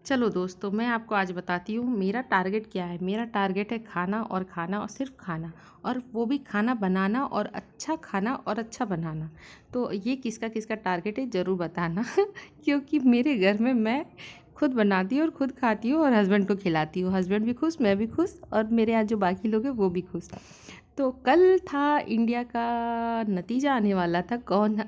चलो दोस्तों, मैं आपको आज बताती हूँ मेरा टारगेट क्या है। मेरा टारगेट है खाना और सिर्फ खाना, और वो भी खाना बनाना और अच्छा खाना और अच्छा बनाना। तो ये किसका किसका टारगेट है ज़रूर बताना क्योंकि मेरे घर में मैं खुद बनाती हूँ और खुद खाती हूँ और हस्बैंड को खिलाती हूँ। हस्बैंड भी खुश, मैं भी खुश, और मेरे यहाँ जो बाकी लोग हैं वो भी खुश। तो कल था इंडिया का नतीजा आने वाला था, कौन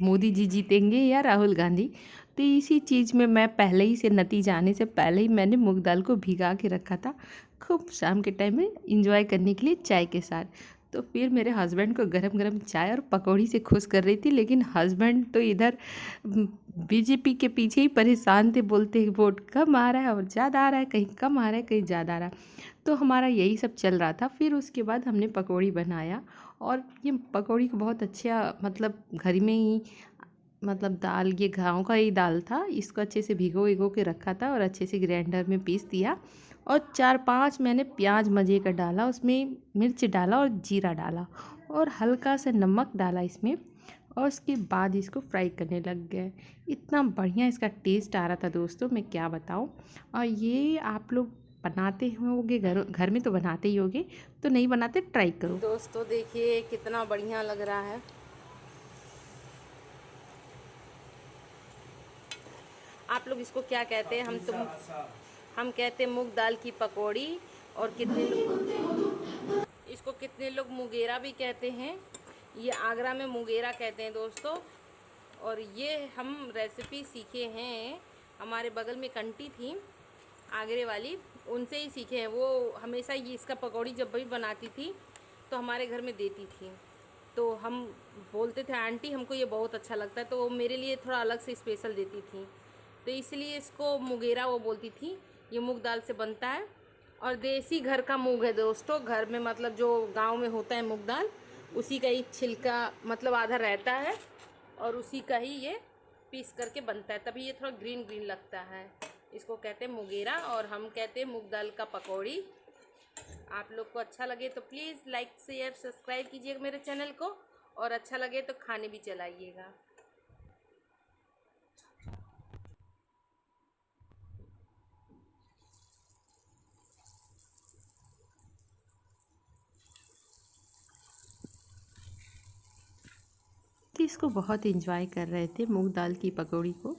मोदी जी जीतेंगे या राहुल गांधी। तो इसी चीज़ में मैं पहले ही से नतीजा आने से पहले ही मैंने मूंग दाल को भिगा के रखा था, खूब शाम के टाइम में इंजॉय करने के लिए चाय के साथ। तो फिर मेरे हस्बैंड को गरम गरम चाय और पकौड़ी से खुश कर रही थी, लेकिन हस्बैंड तो इधर बीजेपी के पीछे ही परेशान थे, बोलते वोट कम आ रहा है और ज़्यादा आ रहा है, कहीं कम आ रहा है कहीं ज़्यादा आ रहा है। तो हमारा यही सब चल रहा था। फिर उसके बाद हमने पकौड़ी बनाया, और ये पकौड़ी को बहुत अच्छा, मतलब घर में ही, मतलब दाल, ये गाँव का ही दाल था, इसको अच्छे से भिगो के रखा था और अच्छे से ग्राइंडर में पीस दिया। और 4-5 मैंने प्याज मजे का डाला, उसमें मिर्च डाला और जीरा डाला और हल्का सा नमक डाला इसमें, और उसके बाद इसको फ्राई करने लग गए। इतना बढ़िया इसका टेस्ट आ रहा था दोस्तों, मैं क्या बताऊँ। और ये आप लोग बनाते होंगे, घर घर में तो बनाते ही होंगे, तो नहीं बनाते ट्राई करो दोस्तों। देखिए कितना बढ़िया लग रहा है। आप लोग इसको क्या कहते हैं? हम कहते हैं मूंग दाल की पकौड़ी, और कितने लोग इसको, कितने लोग मुगेरा भी कहते हैं। ये आगरा में मुगेरा कहते हैं दोस्तों। और ये हम रेसिपी सीखे हैं, हमारे बगल में कंटी थी आगरे वाली, उनसे ही सीखे हैं। वो हमेशा ये इसका पकौड़ी जब भी बनाती थी तो हमारे घर में देती थी। तो हम बोलते थे आंटी हमको ये बहुत अच्छा लगता है, तो वो मेरे लिए थोड़ा अलग से स्पेशल देती थी। तो इसलिए इसको मुगेरा वो बोलती थी। ये मूंग दाल से बनता है, और देसी घर का मूंग है दोस्तों। घर में मतलब जो गांव में होता है मूंग दाल, उसी का ही छिलका मतलब आधा रहता है, और उसी का ही ये पीस करके बनता है, तभी ये थोड़ा ग्रीन ग्रीन लगता है। इसको कहते हैं मुगेरा, और हम कहते हैं मूंग दाल का पकौड़ी। आप लोग को अच्छा लगे तो प्लीज़ लाइक शेयर सब्सक्राइब कीजिएगा मेरे चैनल को, और अच्छा लगे तो खाने भी चलाइएगा। तो इसको बहुत एंजॉय कर रहे थे मूंग दाल की पकौड़ी को,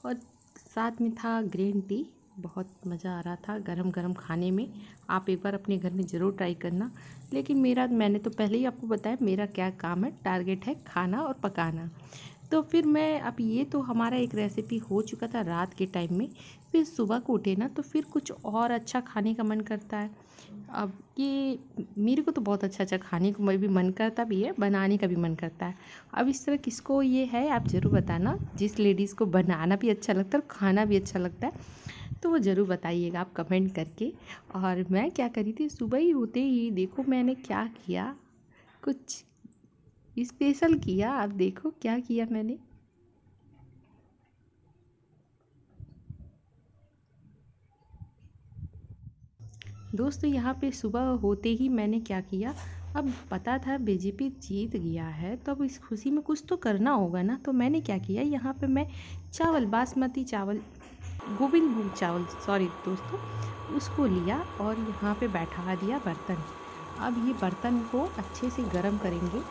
और साथ में था ग्रीन टी। बहुत मज़ा आ रहा था गरम गरम खाने में। आप एक बार अपने घर में ज़रूर ट्राई करना। लेकिन मैंने तो पहले ही आपको बताया मेरा क्या काम है, टारगेट है खाना और पकाना। तो फिर मैं, अब ये तो हमारा एक रेसिपी हो चुका था रात के टाइम में। फिर सुबह को उठे ना तो फिर कुछ और अच्छा खाने का मन करता है। अब ये मेरे को तो बहुत अच्छा अच्छा खाने को भी मन करता भी है, बनाने का भी मन करता है। अब इस तरह किसको ये है आप ज़रूर बताना, जिस लेडीज़ को बनाना भी अच्छा लगता है और खाना भी अच्छा लगता है, तो वो ज़रूर बताइएगा आप कमेंट करके। और मैं क्या करी थी, सुबह ही होते ही देखो मैंने क्या किया, कुछ स्पेशल किया। आप देखो क्या किया मैंने। दोस्तों यहाँ पे सुबह होते ही मैंने क्या किया, अब पता था बीजेपी जीत गया है, तो अब इस खुशी में कुछ तो करना होगा ना। तो मैंने क्या किया, यहाँ पे मैं चावल, बासमती चावल, गोविंद भोग चावल, सॉरी दोस्तों, उसको लिया और यहाँ पे बैठा दिया बर्तन। अब ये बर्तन को अच्छे से गर्म करेंगे,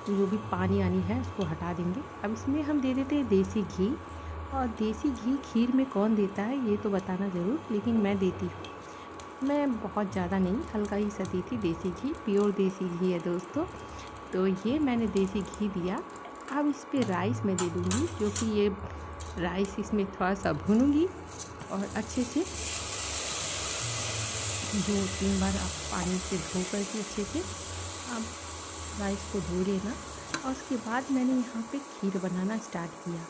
जो भी पानी आनी है उसको हटा देंगे। अब इसमें हम दे देते हैं देसी घी। और देसी घी खीर में कौन देता है ये तो बताना ज़रूर, लेकिन मैं देती हूँ। मैं बहुत ज़्यादा नहीं, हल्का ही सा दी थी देसी घी, प्योर देसी घी है दोस्तों। तो ये मैंने देसी घी दिया। अब इस पे राइस मैं दे दूँगी, जो कि ये राइस इसमें थोड़ा सा भूनूंगी, और अच्छे से 2-3 बार आप पानी से धो करके अच्छे से आप राइस को धो लेना। और उसके बाद मैंने यहाँ पे खीर बनाना स्टार्ट किया।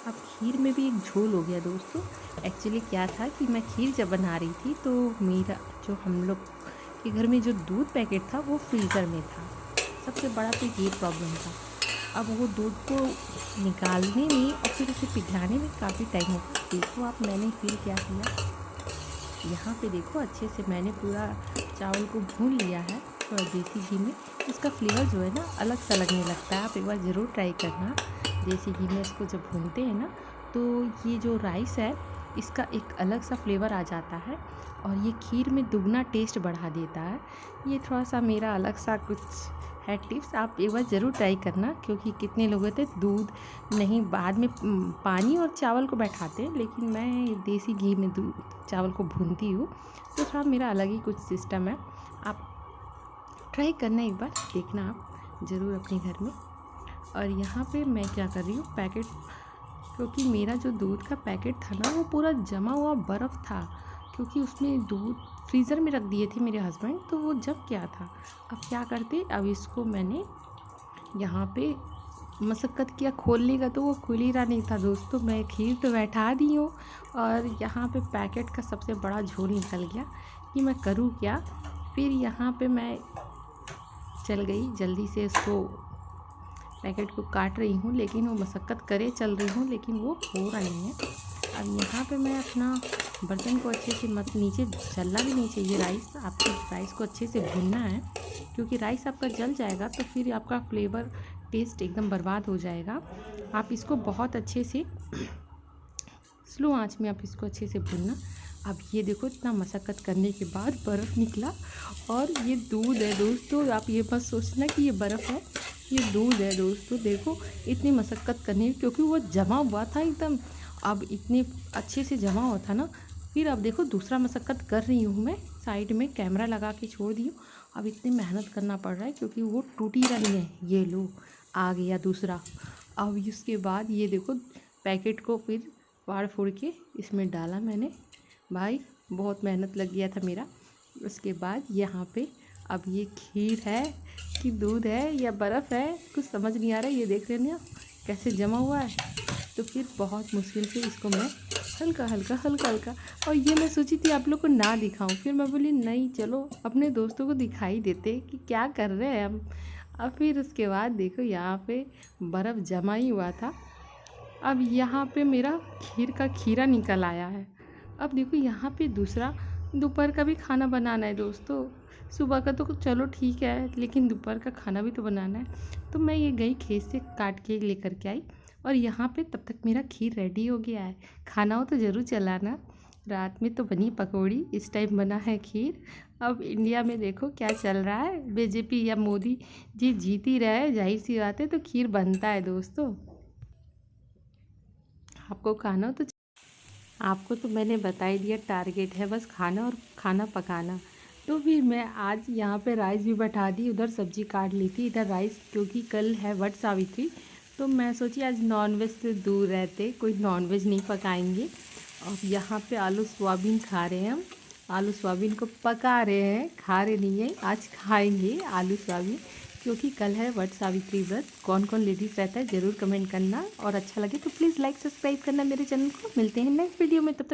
अब खीर में भी एक झोल हो गया दोस्तों। एक्चुअली क्या था कि मैं खीर जब बना रही थी तो मेरा जो, हम लोग के घर में जो दूध पैकेट था वो फ्रीज़र में था। सबसे बड़ा तो ये प्रॉब्लम था। अब वो दूध को निकालने में और फिर उसे पिघलाने में काफ़ी टाइम हो गया। देखो आप, मैंने फिर क्या किया, यहाँ पे देखो अच्छे से मैंने पूरा चावल को भून लिया है थोड़ा देसी घी में। इसका फ्लेवर जो है ना अलग सा लगने लगता है, आप एक बार ज़रूर ट्राई करना। देसी घी में इसको जब भूनते हैं ना, तो ये जो राइस है इसका एक अलग सा फ्लेवर आ जाता है और ये खीर में दुगना टेस्ट बढ़ा देता है। ये थोड़ा सा मेरा अलग सा कुछ है टिप्स, आप एक बार ज़रूर ट्राई करना। क्योंकि कितने लोग होते दूध नहीं, बाद में पानी और चावल को बैठाते हैं, लेकिन मैं देसी घी में दूध चावल को भूनती हूँ, तो थोड़ा मेरा अलग ही कुछ सिस्टम है। आप ट्राई करना, एक बार देखना आप ज़रूर अपने घर में। और यहाँ पे मैं क्या कर रही हूँ, पैकेट, क्योंकि मेरा जो दूध का पैकेट था ना वो पूरा जमा हुआ बर्फ़ था, क्योंकि उसमें दूध फ्रीज़र में रख दिए थे मेरे हस्बैंड, तो वो जम गया था। अब क्या करते, अब इसको मैंने यहाँ पे मशक्क़त किया खोलने का, तो वो खुल ही रहा नहीं था दोस्तों। मैं खीर तो बैठा दी हूँ और यहाँ पे पैकेट का सबसे बड़ा झोल निकल गया कि मैं करूँ क्या। फिर यहाँ पे मैं चल गई जल्दी से, इसको पैकेट को काट रही हूँ, लेकिन वो मशक्क़त करे चल रही हूँ, लेकिन वो हो रहा नहीं है। अब यहाँ पे मैं अपना बर्तन को अच्छे से, मत नीचे जलना भी नहीं चाहिए राइस, आपको राइस को अच्छे से भूनना है, क्योंकि राइस आपका जल जाएगा तो फिर आपका फ्लेवर टेस्ट एकदम बर्बाद हो जाएगा। आप इसको बहुत अच्छे से स्लो आंच में आप इसको अच्छे से भूनना। अब ये देखो, इतना मशक्क़त करने के बाद बर्फ़ निकला और ये दूध है दोस्तों। आप ये बस सोचना कि ये बर्फ़ है, ये दूध है दोस्तों। देखो इतनी मशक्क़त करने, क्योंकि वो जमा हुआ था एकदम, अब इतने अच्छे से जमा हुआ था ना। फिर अब देखो दूसरा मशक्क़त कर रही हूँ मैं, साइड में कैमरा लगा के छोड़ दी हूँ। अब इतनी मेहनत करना पड़ रहा है क्योंकि वो टूट ही रहा नहीं है। ये लो, आ गया दूसरा। अब इसके बाद ये देखो पैकेट को फिर फाड़ फूड़ के इसमें डाला मैंने। भाई बहुत मेहनत लग गया था मेरा। उसके बाद यहाँ पे अब ये खीर है कि दूध है या बर्फ़ है, कुछ समझ नहीं आ रहा है। ये देख रहे हैं ना कैसे जमा हुआ है। तो फिर बहुत मुश्किल से इसको मैं हल्का हल्का, और ये मैं सोची थी आप लोग को ना दिखाऊं, फिर मैं बोली नहीं चलो अपने दोस्तों को दिखाई देते कि क्या कर रहे हैं हम। अब फिर उसके बाद देखो यहाँ पे बर्फ़ जमा ही हुआ था। अब यहाँ पे मेरा खीर का खीरा निकल आया है। अब देखो यहाँ पे दूसरा दोपहर का भी खाना बनाना है दोस्तों। सुबह का तो चलो ठीक है, लेकिन दोपहर का खाना भी तो बनाना है। तो मैं ये गई खेत से काट के लेकर के आई, और यहाँ पे तब तक मेरा खीर रेडी हो गया है। खाना हो तो ज़रूर चलाना। रात में तो बनी पकौड़ी, इस टाइम बना है खीर। अब इंडिया में देखो क्या चल रहा है, बीजेपी या मोदी जी जीत ही रहे, जाहिर सी बात है, तो खीर बनता है दोस्तों। आपको खाना हो तो, आपको तो मैंने बता ही दिया, टारगेट है बस खाना और खाना पकाना। तो फिर मैं आज यहाँ पे राइस भी बैठा दी, उधर सब्जी काट ली थी, इधर राइस, क्योंकि कल है वट सावित्री। तो मैं सोची आज नॉनवेज से दूर रहते, कोई नॉनवेज नहीं पकाएंगे। और यहाँ पे आलू सोयाबीन खा रहे हैं हम, आलू सोयाबीन को पका रहे हैं, खा रहे नहीं हैं, आज खाएंगे आलू सोयाबीन, क्योंकि कल है वट सावित्री व्रत। कौन कौन लेडीज़ रहता है ज़रूर कमेंट करना, और अच्छा लगे तो प्लीज़ लाइक सब्सक्राइब करना मेरे चैनल को। मिलते हैं नेक्स्ट वीडियो में, तब तक